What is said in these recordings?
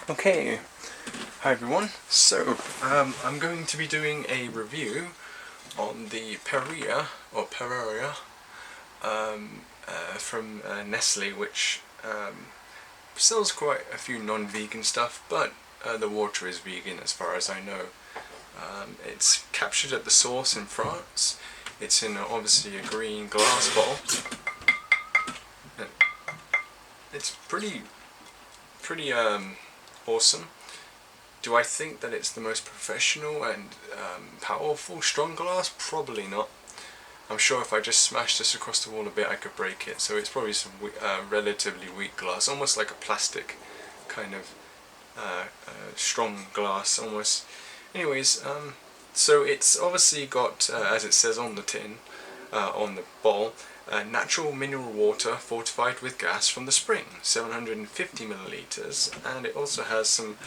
Okay, hi everyone. So, I'm going to be doing a review on the Perrier from Nestlé, which sells quite a few non-vegan stuff, but the water is vegan as far as I know. It's captured at the source in France. It's in obviously a green glass bottle. It's pretty awesome. Do I think that it's the most professional and powerful strong glass? Probably not. I'm sure if I just smashed this across the wall a bit I could break it, so it's probably some relatively weak glass, almost like a plastic kind of strong glass almost. Anyways, so it's obviously got, as it says on the tin, on the bottle, natural mineral water fortified with gas from the spring, 750 milliliters, and it also has some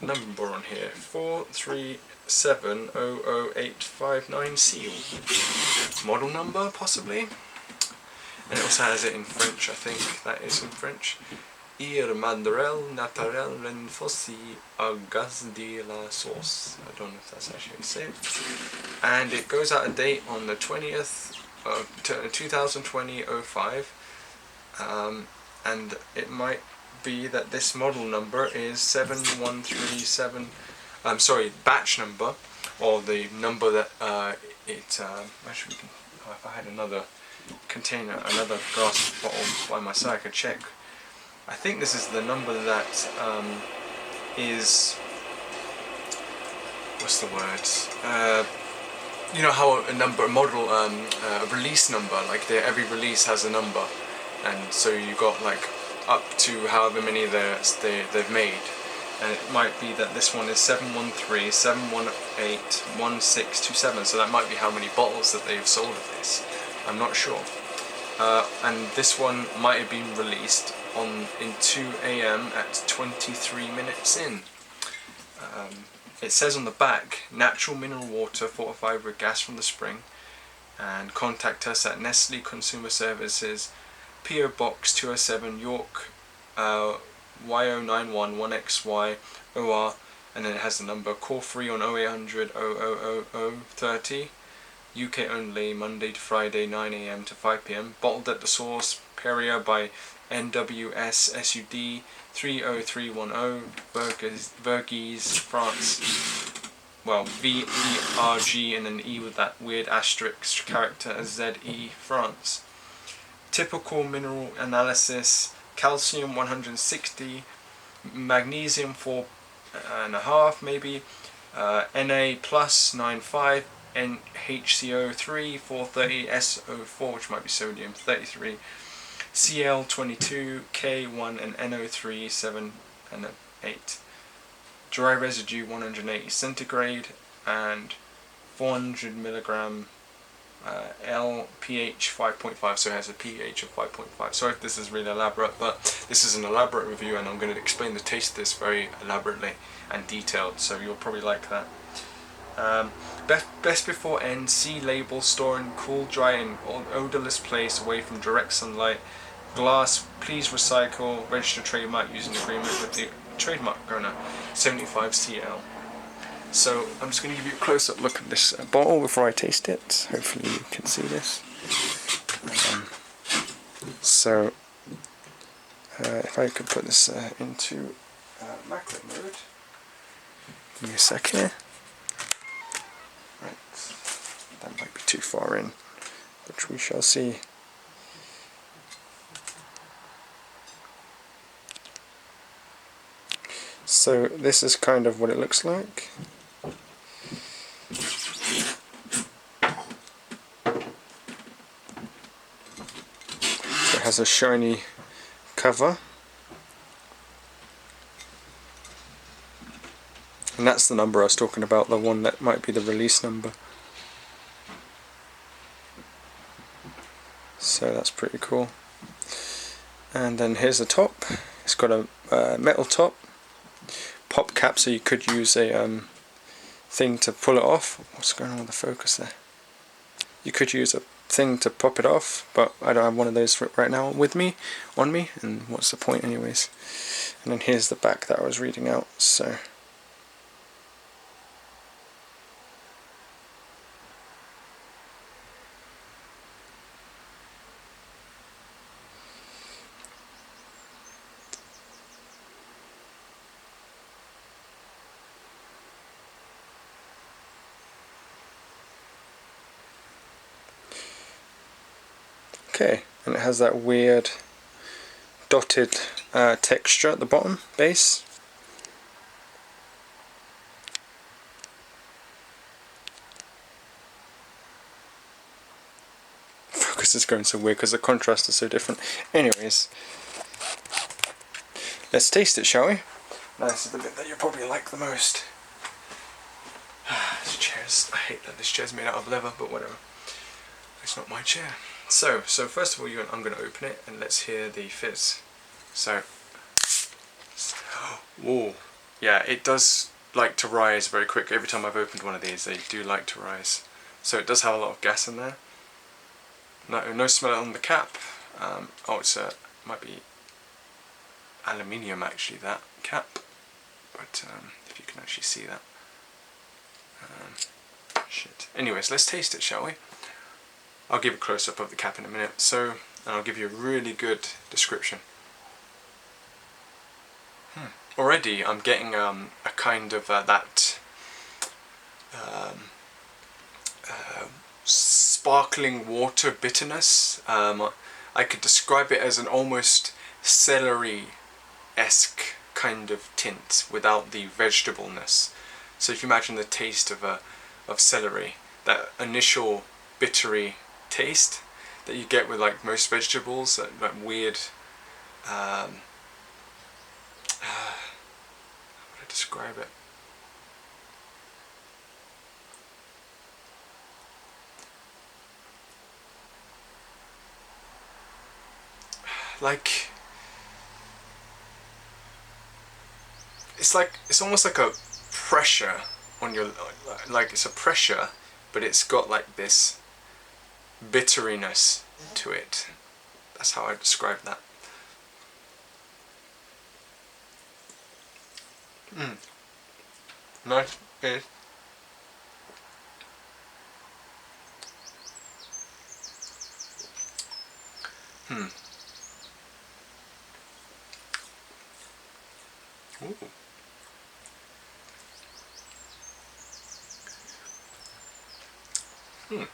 number on here, 437000859 seal. Model number, possibly? And it also has it in French, I think that is in French. Ir mandrel naturel en fizzy à gaz de la sauce. I don't know if that's actually how you say it. And it goes out of date on the 20th of 2020-05. And it might be that this model number is 7137. I'm sorry, batch number, or the number that actually, if I had another container, another glass bottle by my side, I could check. I think this is the number that is, what's the word? You know how a release number, like every release has a number, and so you got like up to however many they've made, and it might be that this one is 713-718-1627, so that might be how many bottles that they've sold of this. I'm not sure. And this one might have been released in 2 AM at 23 minutes in. It says on the back, natural mineral water fortified with gas from the spring, and contact us at Nestlé Consumer Services, PO Box 207, York, Y0911 1XY OR, and then it has the number. Call free on 0800 000030. UK only, Monday to Friday, 9 AM to 5 PM. Bottled at the source, Perrier by NWS SUD 30310, Vergès, France. Well, VERG and an E with that weird asterisk character, ZE, France. Typical mineral analysis: calcium 160, magnesium 4.5 maybe, Na plus 95, NHCO3 430, SO4, which might be sodium 33, Cl22, K1 and NO3 7 and 8. Dry residue 180 centigrade and 400 milligram pH 5.5, so it has a pH of 5.5. Sorry if this is really elaborate, but this is an elaborate review and I'm going to explain the taste of this very elaborately and detailed, so you'll probably like that. Best before end, see label, store in cool, dry and odorless place away from direct sunlight. Glass, please recycle, register trademark using agreement with the trademark owner, 75 CL. So I'm just going to give you a close-up look at this bottle before I taste it. Hopefully you can see this. If I could put this into macro mode. Give me a second here. Right, that might be too far in, which we shall see. So this is kind of what it looks like. So it has a shiny cover, and that's the number I was talking about, the one that might be the release number. So that's pretty cool. And then here's the top. It's got a metal top, pop cap, so you could use a thing to pull it off. What's going on with the focus there? You could use a thing to pop it off, but I don't have one of those right now with me, on me, and what's the point anyways. And then here's the back that I was reading out, so. Okay, and it has that weird dotted texture at the bottom, base. Focus is going so weird because the contrast is so different. Anyways, let's taste it, shall we? Now this is the bit that you probably like the most. This chair's, I hate that this chair's made out of leather, but whatever. It's not my chair. So first of all, I'm going to open it and let's hear the fizz. So, whoa, yeah, it does like to rise very quickly. Every time I've opened one of these, they do like to rise. So it does have a lot of gas in there. No smell on the cap. Oh, it's might be aluminium actually, that cap. But if you can actually see that. Shit. Anyways, let's taste it, shall we? I'll give a close-up of the cap in a minute, and I'll give you a really good description. Already I'm getting a kind of that sparkling water bitterness. I could describe it as an almost celery-esque kind of tint without the vegetableness. So if you imagine the taste of celery, that initial bittery taste that you get with like most vegetables, that weird how would I describe it? Like it's almost like a pressure on your, like it's a pressure, but it's got like this bitteriness to it. That's how I describe that. Nice. It. Ooh.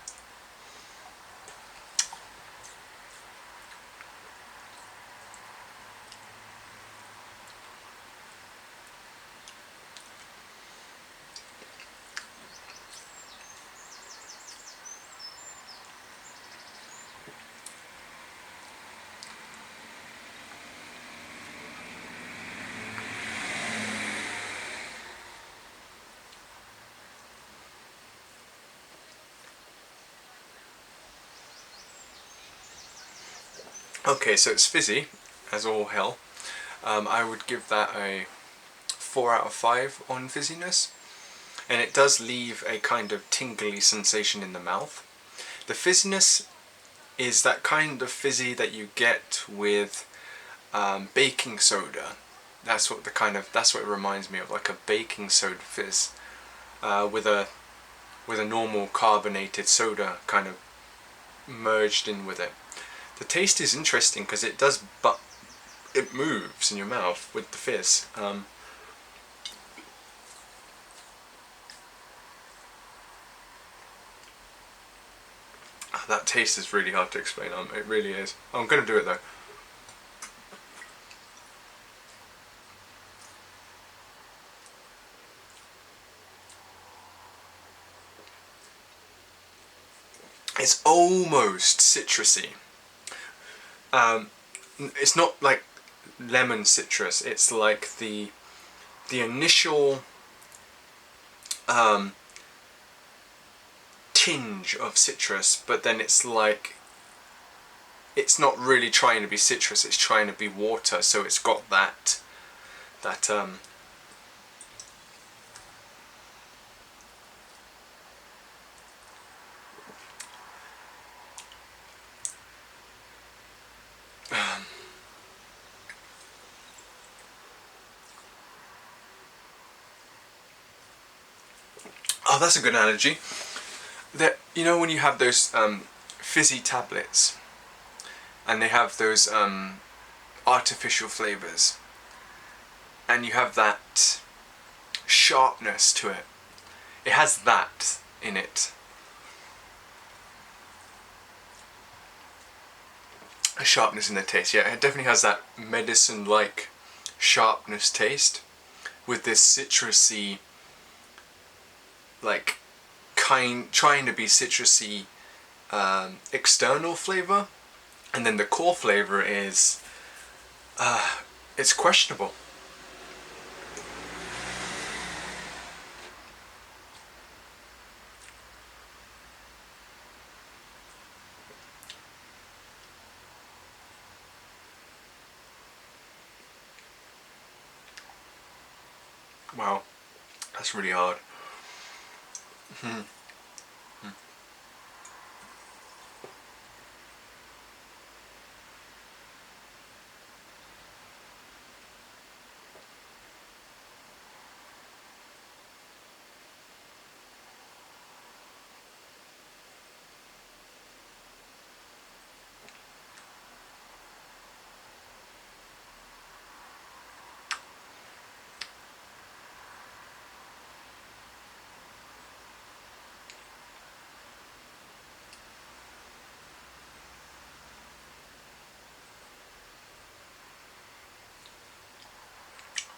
Okay, so it's fizzy, as all hell. I would give that a 4 out of 5 on fizziness. And it does leave a kind of tingly sensation in the mouth. The fizziness is that kind of fizzy that you get with baking soda. That's what it reminds me of, like a baking soda fizz, with a normal carbonated soda kind of merged in with it. The taste is interesting because it does, but it moves in your mouth with the fizz. That taste is really hard to explain. It really is. I'm going to do it though. It's almost citrusy. It's not like lemon citrus. It's like the initial tinge of citrus, but then it's like it's not really trying to be citrus. It's trying to be water. So it's got that Oh, that's a good analogy. That, you know when you have those fizzy tablets, and they have those artificial flavours, and you have that sharpness to it. It has that in it. A sharpness in the taste, yeah. It definitely has that medicine-like sharpness taste with this citrusy, like, trying to be citrusy external flavour, and then the core flavour is it's questionable. Wow, that's really hard.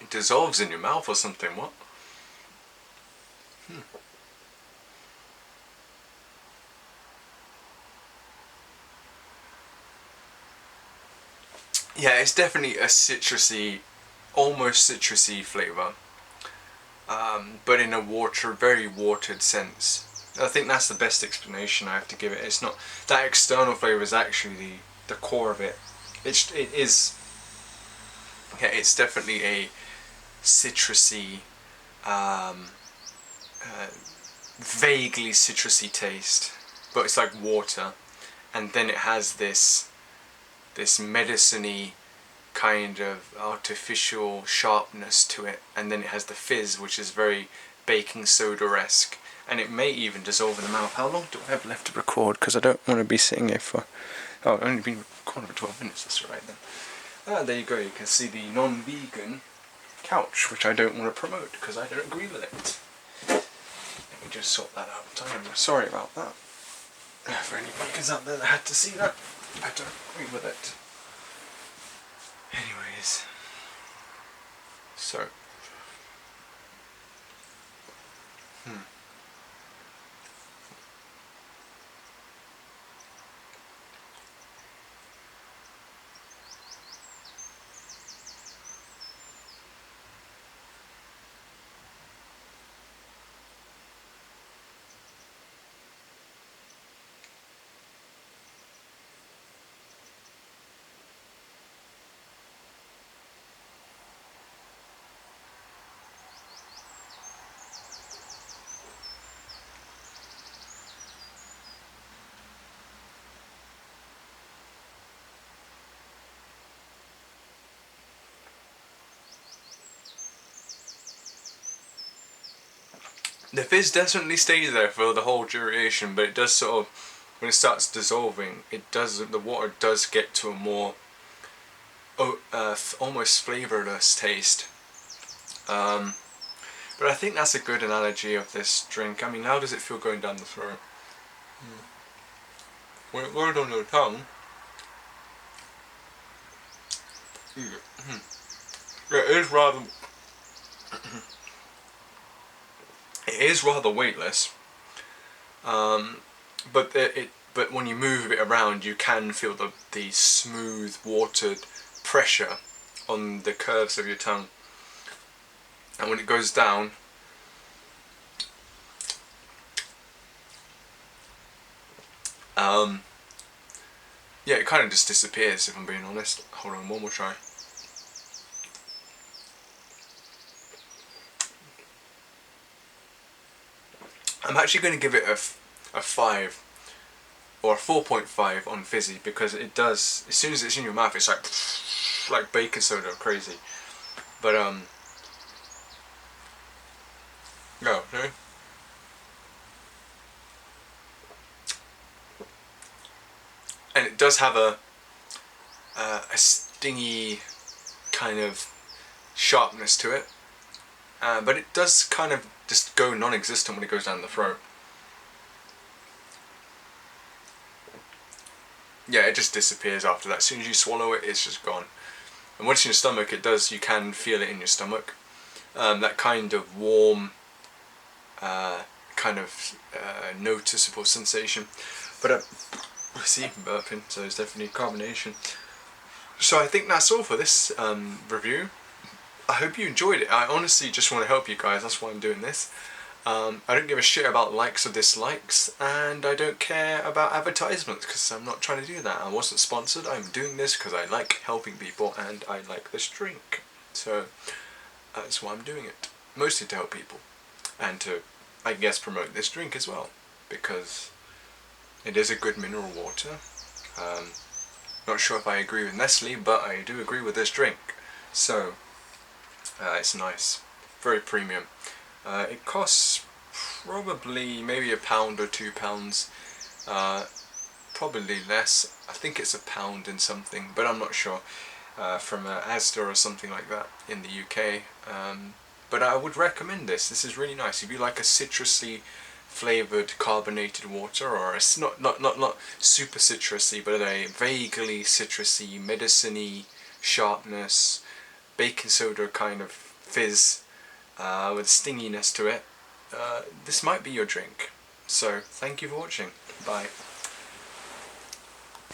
It dissolves in your mouth or something, what? Yeah, it's definitely a citrusy, almost citrusy flavour, but in a very watered sense. I think that's the best explanation I have to give it. It's not that external flavour is actually the core of it. It is. Yeah, it's definitely a citrusy, um, vaguely citrusy taste, but it's like water, and then it has this medicine-y kind of artificial sharpness to it, and then it has the fizz, which is very baking soda-esque, and it may even dissolve in the mouth. How long do I have left to record? Because I don't want to be sitting here for... Oh, I've only been recording for 12 minutes, that's alright then. Ah, there you go, you can see the non-vegan couch, which I don't want to promote because I don't agree with it. Let me just sort that out. I'm sorry about that. For any vegans out there that had to see that, I don't agree with it. Anyways, so, the fizz definitely stays there for the whole duration, but it does sort of, when it starts dissolving, the water does get to a more almost flavourless taste. But I think that's a good analogy of this drink. I mean, how does it feel going down the throat? When it goes on your tongue, it is rather it is rather weightless, but when you move it around, you can feel the smooth, watered pressure on the curves of your tongue, and when it goes down, yeah, it kind of just disappears. If I'm being honest. Hold on, one more try. I'm actually going to give it a 5 or a 4.5 on fizzy, because it does, as soon as it's in your mouth, it's like baking soda, crazy. But no, it does have a stingy kind of sharpness to it, but it does kind of just go non-existent when it goes down the throat. Yeah, it just disappears after that. As soon as you swallow it, it's just gone. And once in your stomach, you can feel it in your stomach. That kind of warm, noticeable sensation. But see, burping, so it's definitely carbonation. So I think that's all for this review. I hope you enjoyed it. I honestly just want to help you guys, that's why I'm doing this. I don't give a shit about likes or dislikes, and I don't care about advertisements because I'm not trying to do that. I wasn't sponsored. I'm doing this because I like helping people and I like this drink. So that's why I'm doing it. Mostly to help people and to, I guess, promote this drink as well, because it is a good mineral water. Not sure if I agree with Nestlé, but I do agree with this drink. So it's nice, very premium. It costs probably maybe £1 or £2, probably less. I think it's £1 and something, but I'm not sure. From Asda or something like that in the UK. But I would recommend this. This is really nice. If you like a citrusy flavoured carbonated water, or a, not super citrusy, but a vaguely citrusy, medicine-y sharpness, baking soda kind of fizz with stinginess to it, this might be your drink. So thank you for watching. Bye.